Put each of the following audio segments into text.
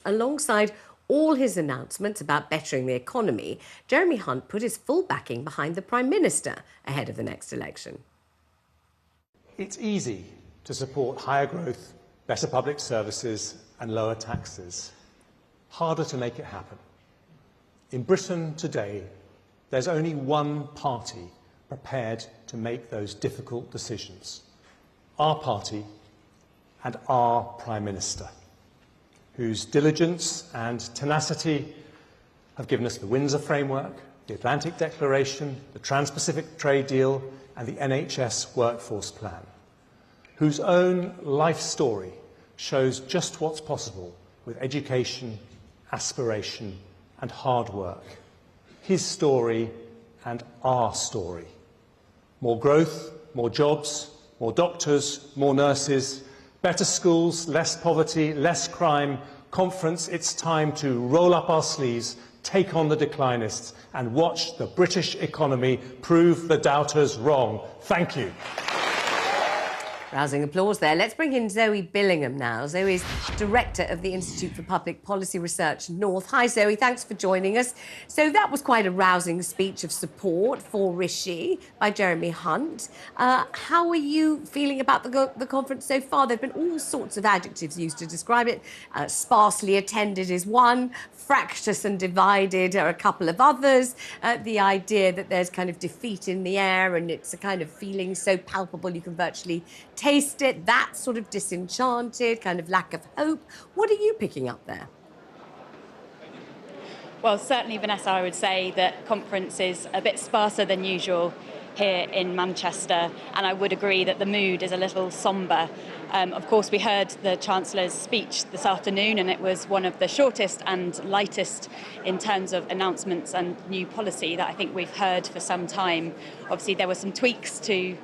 Alongside all his announcements about bettering the economy, Jeremy Hunt put his full backing behind the Prime Minister ahead of the next election. It's easy to support higher growth, better public services and lower taxes. Harder to make it happen. In Britain today, there's only one party prepared to make those difficult decisions. Our party and our Prime Minister, whose diligence and tenacity have given us the Windsor Framework, the Atlantic Declaration, the Trans-Pacific Trade Deal and the NHS Workforce Plan, whose own life story shows just what's possible with education, aspiration and hard work. His story and our story. More growth, more jobs, more doctors, more nurses, better schools, less poverty, less crime. Conference, it's time to roll up our sleeves, take on the declinists and watch the British economy prove the doubters wrong. Thank you. Rousing applause there. Let's bring in Zoe Billingham now. Zoe is Director of the Institute for Public Policy Research North. Hi, Zoe. Thanks for joining us. So that was quite a rousing speech of support for Rishi by Jeremy Hunt. How are you feeling about the conference so far? There have been all sorts of adjectives used to describe it. Sparsely attended is one. Fractious and divided are a couple of others. The idea that there's kind of defeat in the air and it's a kind of feeling so palpable you can virtually taste it, that sort of disenchanted, kind of lack of hope. What are you picking up there? Well, certainly, Vanessa, I would say that conference is a bit sparser than usual here in Manchester, and I would agree that the mood is a little sombre. Of course, we heard the Chancellor's speech this afternoon, and it was one of the shortest and lightest in terms of announcements and new policy that I think we've heard for some time. Obviously, there were some tweaks to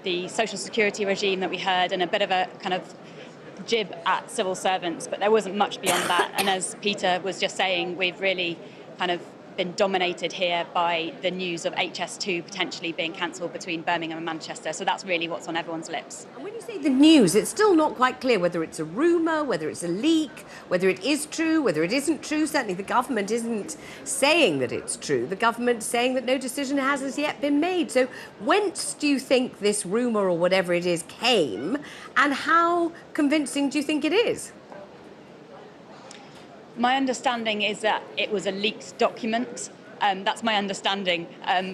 the social security regime that we heard and a bit of a kind of jib at civil servants, but there wasn't much beyond that. And as Peter was just saying, we've really kind of been dominated here by the news of HS2 potentially being cancelled between Birmingham and Manchester. So that's really what's on everyone's lips. And when you say the news, it's still not quite clear whether it's a rumour, whether it's a leak, whether it is true, whether it isn't true. Certainly the government isn't saying that it's true. The government's saying that no decision has as yet been made. So whence do you think this rumour or whatever it is came, and how convincing do you think it is? My understanding is that it was a leaked document. That's my understanding,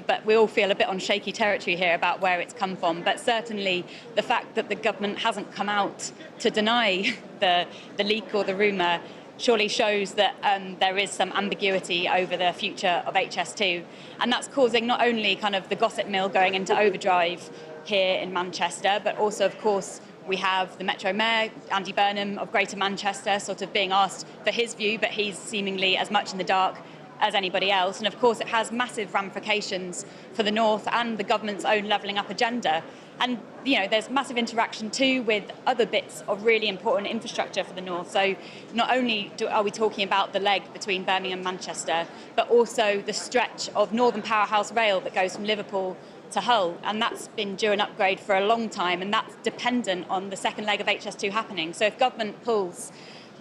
but we all feel a bit on shaky territory here about where it's come from. But certainly the fact that the government hasn't come out to deny the leak or the rumour surely shows that there is some ambiguity over the future of HS2. And that's causing not only kind of the gossip mill going into overdrive here in Manchester, but also, of course, we have the Metro Mayor, Andy Burnham of Greater Manchester, sort of being asked for his view, but he's seemingly as much in the dark as anybody else. And of course, it has massive ramifications for the North and the government's own levelling up agenda. And, you know, there's massive interaction too with other bits of really important infrastructure for the North. So not only are we talking about the leg between Birmingham and Manchester, but also the stretch of Northern Powerhouse Rail that goes from Liverpool to Hull, and that's been due an upgrade for a long time, and that's dependent on the second leg of HS2 happening. So if government pulls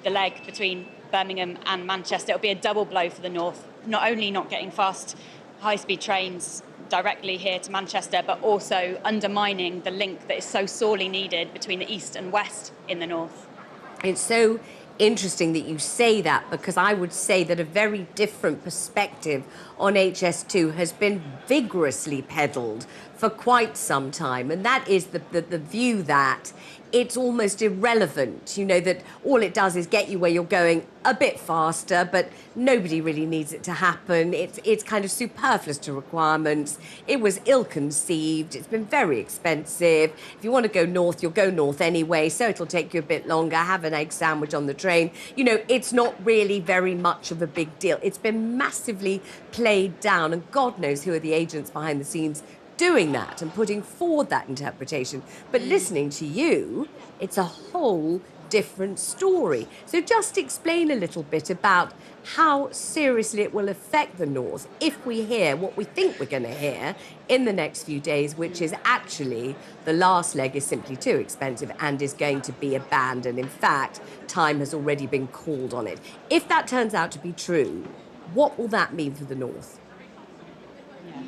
the leg between Birmingham and Manchester, it'll be a double blow for the North, not only not getting fast high-speed trains directly here to Manchester, but also undermining the link that is so sorely needed between the East and West in the North. It's so interesting that you say that, because I would say that a very different perspective on HS2 has been vigorously peddled for quite some time, and that is the view that it's almost irrelevant, you know, that all it does is get you where you're going a bit faster, but nobody really needs it to happen. It's kind of superfluous to requirements. It was ill-conceived. It's been very expensive. If you want to go north, you'll go north anyway, so it'll take you a bit longer. Have an egg sandwich on the train. You know, it's not really very much of a big deal. It's been massively played down, and God knows who are the agents behind the scenes doing that and putting forward that interpretation. But listening to you, it's a whole different story. So just explain a little bit about how seriously it will affect the North if we hear what we think we're going to hear in the next few days, which is actually the last leg is simply too expensive and is going to be abandoned. In fact, time has already been called on it. If that turns out to be true, what will that mean for the North? Yeah,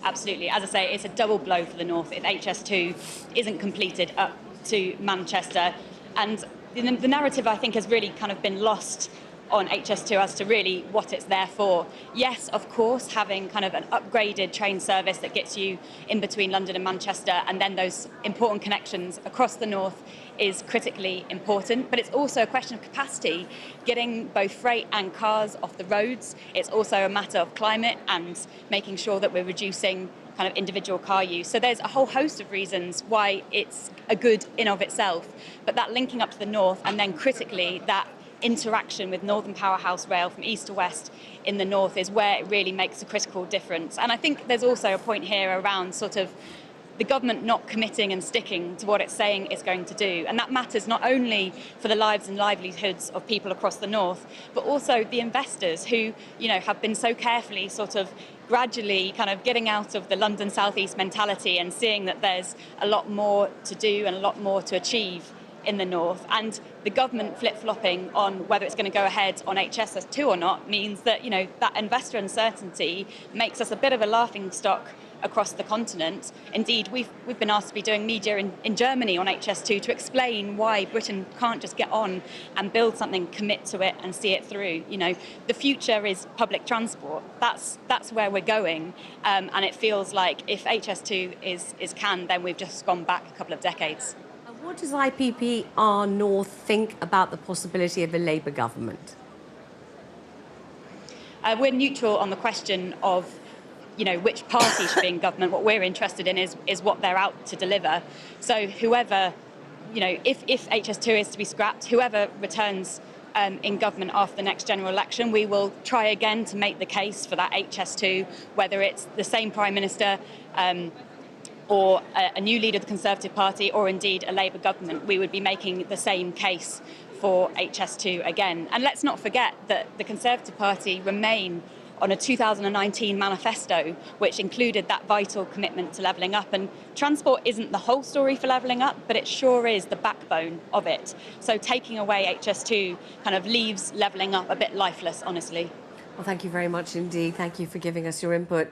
absolutely. As I say, it's a double blow for the North if HS2 isn't completed up to Manchester. And the narrative, I think, has really kind of been lost on HS2 as to really what it's there for. Yes, of course, having kind of an upgraded train service that gets you in between London and Manchester and then those important connections across the North is critically important, but it's also a question of capacity, getting both freight and cars off the roads. It's also a matter of climate and making sure that we're reducing kind of individual car use. So there's a whole host of reasons why it's a good in of itself, but that linking up to the North and then critically that interaction with Northern Powerhouse Rail from east to west in the North is where it really makes a critical difference. And I think there's also a point here around sort of the government not committing and sticking to what it's saying it's going to do. And that matters not only for the lives and livelihoods of people across the North, but also the investors who, you know, have been so carefully sort of gradually kind of getting out of the London South East mentality and seeing that there's a lot more to do and a lot more to achieve in the North. And the government flip-flopping on whether it's going to go ahead on HS2 or not means that, you know, that investor uncertainty makes us a bit of a laughing stock across the continent. Indeed, we've been asked to be doing media in Germany on HS2 to explain why Britain can't just get on and build something, commit to it and see it through. You know, the future is public transport. That's where we're going. And it feels like if HS2 is canned, then we've just gone back a couple of decades. What does IPPR North think about the possibility of a Labour government? We're neutral on the question of, you know, which party should be in government. What we're interested in is what they're out to deliver. So whoever, you know, if HS2 is to be scrapped, whoever returns in government after the next general election, we will try again to make the case for that HS2, whether it's the same Prime Minister or a new leader of the Conservative Party, or indeed a Labour government. We would be making the same case for HS2 again. And let's not forget that the Conservative Party remain on a 2019 manifesto, which included that vital commitment to levelling up. And transport isn't the whole story for levelling up, but it sure is the backbone of it. So taking away HS2 kind of leaves levelling up a bit lifeless, honestly. Well, thank you very much indeed. Thank you for giving us your input.